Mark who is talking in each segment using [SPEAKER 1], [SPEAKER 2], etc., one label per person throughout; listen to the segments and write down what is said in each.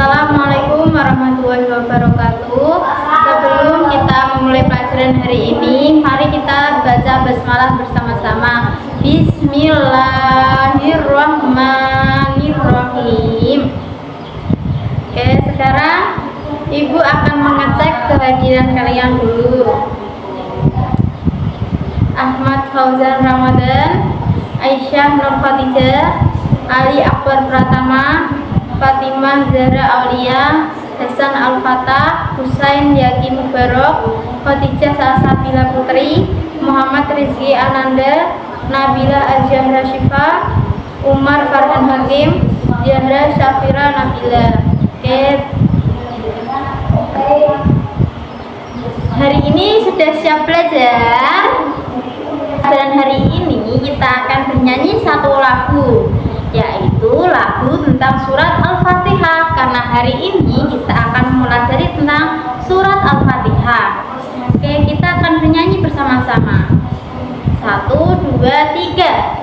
[SPEAKER 1] Assalamualaikum warahmatullahi wabarakatuh. Sebelum kita memulai pelajaran hari ini, mari kita baca basmalah bersama-sama. Bismillahirrahmanirrahim. Oke, sekarang Ibu akan mengecek kehadiran kalian dulu. Ahmad Fauzan Ramadan, Aisyah Nur Khadijah, Ali Akbar Pratama, Fatimah Zahra Aulia, Hasan Al-Fatah, Husain Yaki Mubarok, Khadijah Salsabila Putri, Muhammad Rizki Ananda, Nabila Al-Zahra Syifa, Umar Farhan Hakim, Zahra Syafira Nabila. Hari ini sudah siap belajar. Dan hari ini kita akan bernyanyi satu lagu, yaitu lagu tentang surat Al-Fatihah. Karena hari ini kita akan mempelajari tentang surat Al-Fatihah. Oke, kita akan bernyanyi bersama-sama. 1, 2, 3.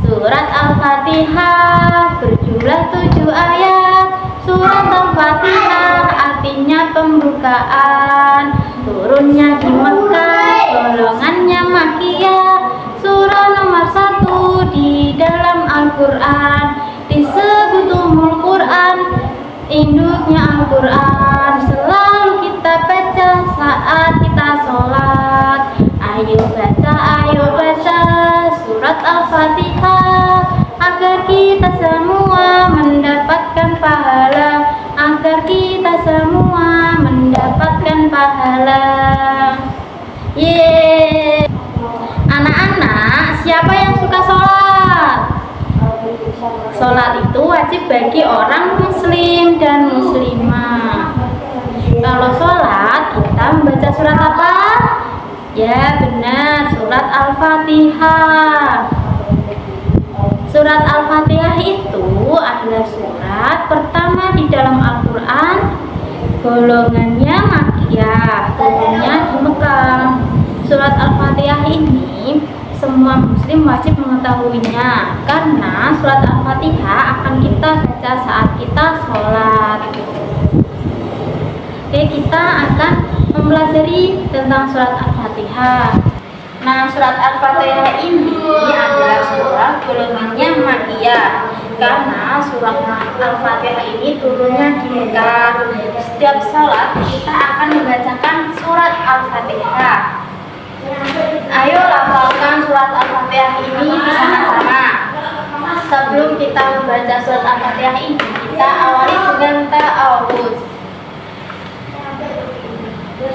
[SPEAKER 1] Surat Al-Fatihah berjumlah 7 ayat. Surat Al-Fatihah artinya pembukaan. Turunnya di Mekah, golongannya Makkiyah. Surah nomor 1 di dalam Al-Quran, disebut Ummul Quran, induknya Al-Quran. Selalu kita baca saat kita sholat. Ayo baca surat Al-Fatihah, agar kita semua mendapatkan pahala. Agar kita semua mendapatkan pahala. Yeay. Anak-anak, siapa yang suka sholat? Sholat itu wajib bagi orang muslim dan muslimah. Kalau sholat, kita membaca surat apa? Ya benar, surat Al-Fatihah. Surat Al-Fatihah itu adalah surat pertama di dalam Al-Quran. Golongannya Makkiyah, turunnya di Mekah. Surat Al-Fatihah ini semua muslim wajib mengetahuinya, karena surat Al-Fatihah akan kita baca saat kita sholat. Oke, kita akan mempelajari tentang surat Al-Fatihah. Nah, surat Al-Fatihah ini adalah surat golongannya Makkiyah, karena surat Al-Fatihah ini turunnya di Mekah. Setiap sholat kita akan membacakan surat Al-Fatihah. Ayo lafalkan surat Al-Fatihah ini bersama-sama. Sebelum kita membaca surat Al-Fatihah ini, kita awali dengan ta'awudz.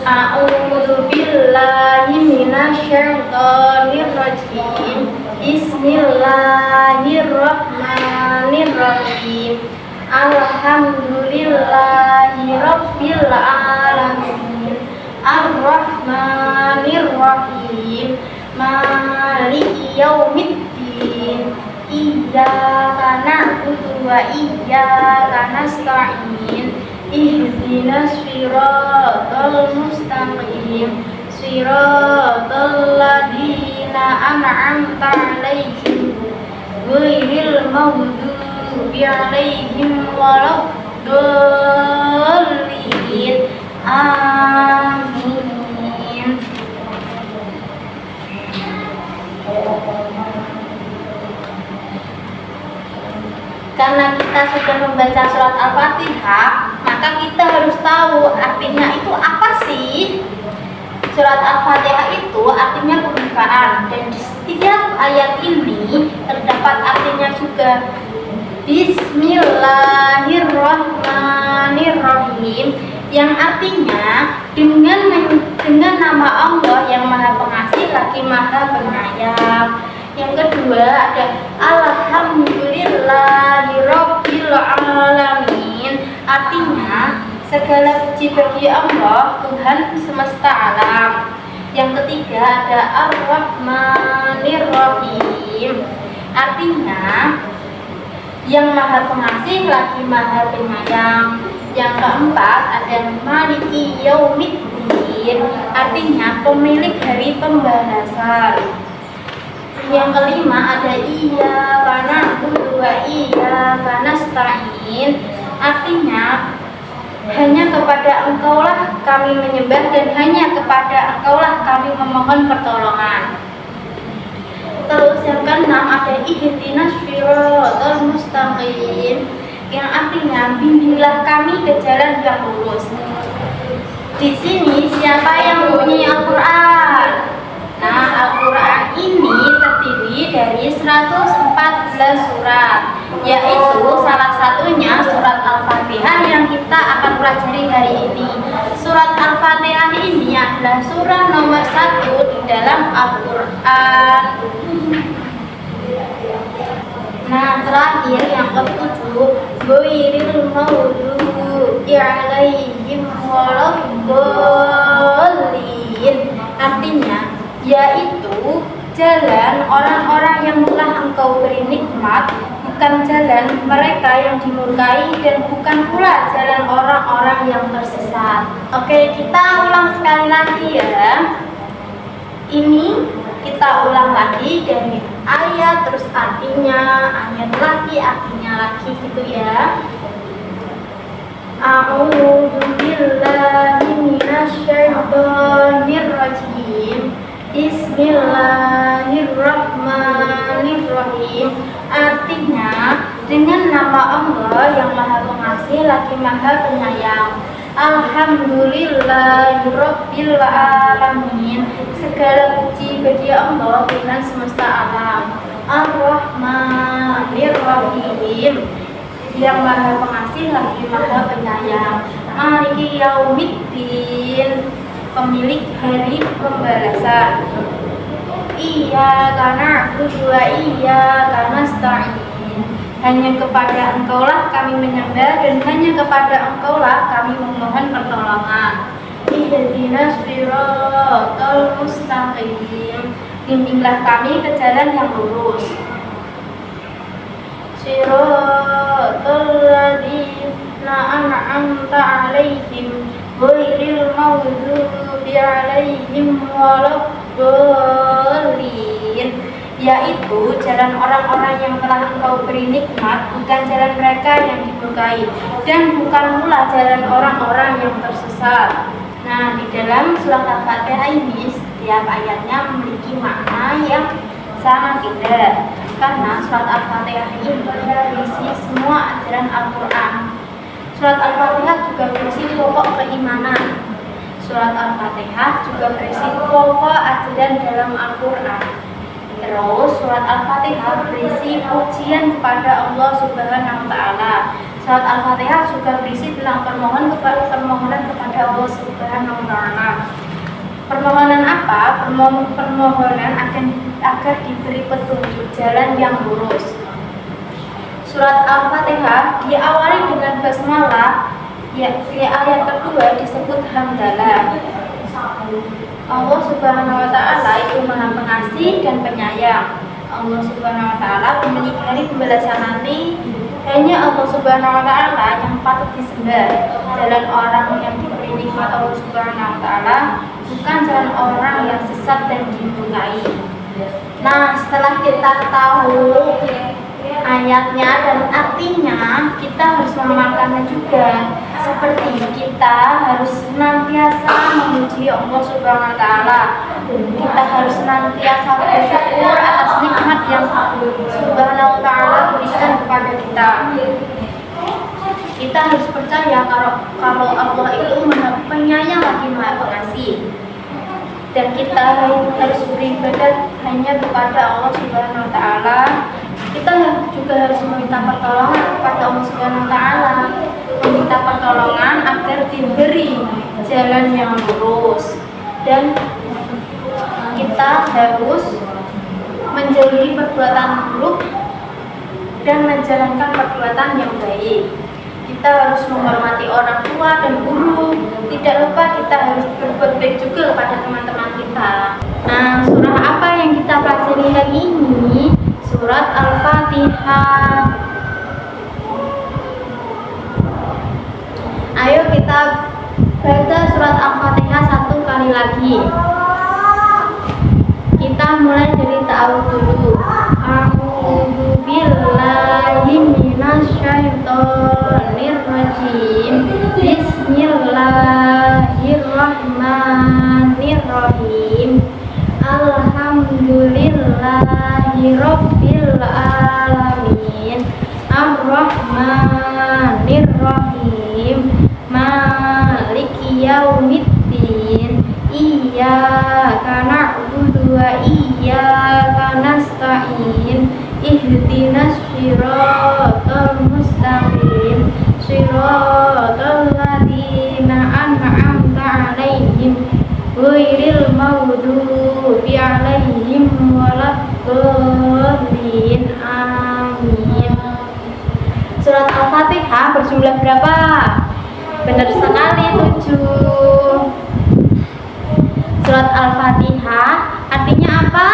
[SPEAKER 1] A'udzu billahi minasyaitonir rajim. Bismillahirrahmanirrahim. Alhamdulillahi rabbil alamin. Ar-Rahmanir-Rahim. Maliki yaumiddin. Iyyaka na'budu wa iyyaka nasta'in. Ihdinas siratal mustaqim. Siratal ladzina an'amta 'alaihim ghairil maghdubi 'alaihim waladdallin. Amin. Karena kita sudah membaca surat Al-Fatihah, maka kita harus tahu artinya itu apa sih. Surat Al-Fatihah itu artinya pembukaan, dan di setiap ayat ini terdapat artinya juga. Bismillahirrahmanirrahim, yang artinya dengan nama Allah yang Maha Pengasih lagi Maha Penyayang. Yang kedua ada Alhamdulillahirabbil alamin, artinya segala puji bagi Allah, Tuhan semesta alam. Yang ketiga ada Ar-Rahmanir-Rahim, artinya yang Maha Pengasih lagi Maha Penyayang. Yang keempat ada Maliki Yaumiddin, artinya pemilik hari pembalasan. Yang kelima ada Iyyaka na'budu wa iyyaka nasta'in, artinya Hanya kepada Engkaulah kami menyembah dan hanya kepada Engkaulah kami memohon pertolongan. Terus yang keenam ada ihdinas shiratal mustaqim, yang artinya bimbinglah kami ke jalan yang lurus. Di sini siapa yang mempunyai Al-Quran? Nah, Al-Quran ini terdiri dari 114 surat, yaitu salah satunya surat Al-Fatihah yang kita akan pelajari hari ini. Surat Al-Fatihah ini adalah surah nomor 1 di dalam Al-Quran. Nah, terakhir yang ketujuh, ghairil maghdubi alaihim waladdallin, artinya yaitu jalan orang-orang yang telah Engkau beri nikmat, bukan jalan mereka yang dimurkai, dan bukan pula jalan orang-orang yang tersesat. Oke, kita ulang sekali lagi ya. Ini kita ulang lagi dari ayat terus artinya, ayat lagi artinya lagi gitu ya. A'udzu billahi minasyaitonir rajim. Bismillahirrahmanirrahim, artinya dengan nama Allah yang Maha Pengasih lagi Maha Penyayang. Alhamdulillahirabbil alamin, segala puji bagi Allah Tuhan semesta alam. Ar-Rahmanir-Rahim, yang Maha Pengasih lagi Maha Penyayang. Maliki yaumiddin, pemilik hari pembalasan. Iyyaka na'budu wa iyyaka nasta'in, hanya kepada Engkaulah kami menyembah dan hanya kepada Engkaulah kami memohon pertolongan. Ihdinas shiratal mustaqim, bimbinglah kami ke jalan yang lurus. Shiratal ladzina an'amta 'alaihim ghairil maghdubi 'alaihim waladdallin, yaitu jalan orang-orang yang telah Engkau beri nikmat, bukan jalan mereka yang dimurkai, dan bukan pula jalan orang-orang yang tersesat. Nah, di dalam surat Al-Fatihah ini setiap ayatnya memiliki makna yang sama beda, karena surat Al-Fatihah ini berisi semua ajaran Al-Quran. Surat Al-Fatihah juga berisi pokok keimanan. Surat Al-Fatihah juga berisi pokok ajaran dalam Al-Quran. Terus surat Al-Fatihah berisi pujian kepada Allah Subhanahu wa Ta'ala. Surat Al-Fatihah juga berisi tentang permohonan kepada Allah Subhanahu wa Ta'ala. Permohonan apa? Permohonan agar diberi petunjuk jalan yang lurus. Surat Al-Fatihah diawali dengan basmalah, di ayat kedua disebut hamdalah. Allah Subhanahu wa Ta'ala itu Maha Pengasih dan Penyayang. Allah Subhanahu wa Ta'ala pemilik hari pembalasan nanti. Hanya Allah Subhanahu wa Ta'ala yang patut disembah. Jalan orang yang diberi nikmat Allah Subhanahu wa Ta'ala, bukan jalan orang yang sesat dan dimurkai. Nah, setelah kita tahu ayatnya dan artinya, kita harus mengamalkannya juga. Seperti kita harus senantiasa memuji Allah Subhanahu wa Ta'ala. Kita harus senantiasa bersyukur atas nikmat yang Subhanahu wa Ta'ala berikan kepada kita. Kita harus percaya kalau Allah itu Maha Penyayang lagi Maha Pengasih. Dan kita harus beribadah hanya kepada Allah Subhanahu wa Ta'ala. Kita juga harus meminta pertolongan kepada Allah Subhanahu wa Ta'ala, meminta pertolongan agar diberi jalan yang lurus, dan kita harus menjauhi perbuatan buruk dan menjalankan perbuatan yang baik. Kita harus menghormati orang tua dan guru. Tidak lupa kita harus berbuat baik juga kepada teman-teman kita. Nah, surah apa yang kita pelajari hari ini? Surat Al-Fatihah. Ayo kita baca surat Al-Fatihah satu kali lagi. Kita mulai dari ta'awudz dulu. A'udzu billahi minasyaitonir rajim. Rabbil alamin. Ar-Rahmanir Rahim. Maliki yaumiddin. Iyyaka na'budu wa iyyaka nasta'in. Ihdinas siratal mustaqim. Siratal ladzina an'amta 'alaihim ghairil maghdubi 'alaihim waladdallin. Amin. Surat Al-Fatihah berjumlah berapa? Benar sekali, 7. Surat Al-Fatihah artinya apa?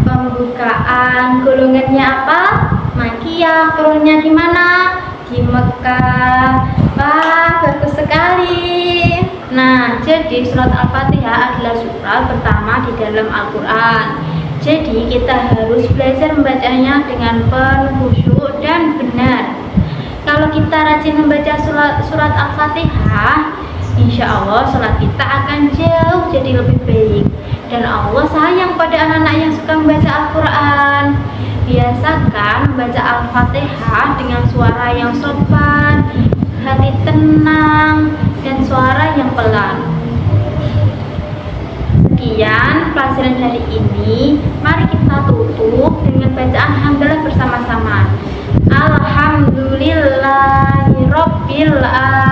[SPEAKER 1] Pembukaan. Golongannya apa? Makiyah. Turunnya di mana? Di Mekah. Wah, bagus sekali. Nah, jadi surat Al-Fatihah adalah surat pertama di dalam Al-Quran. Jadi kita harus belajar membacanya dengan penuh khusyuk dan benar. Kalau kita rajin membaca surat Al-Fatihah, insya Allah sholat kita akan jauh jadi lebih baik. Dan Allah sayang pada anak-anak yang suka membaca Al-Quran. Biasakan membaca Al-Fatihah dengan suara yang sopan, hati tenang, dan suara yang pelan. Sekian pelajaran hari ini. Mari kita tutup dengan bacaan hamdalah bersama-sama. Alhamdulillahirabbil alamin.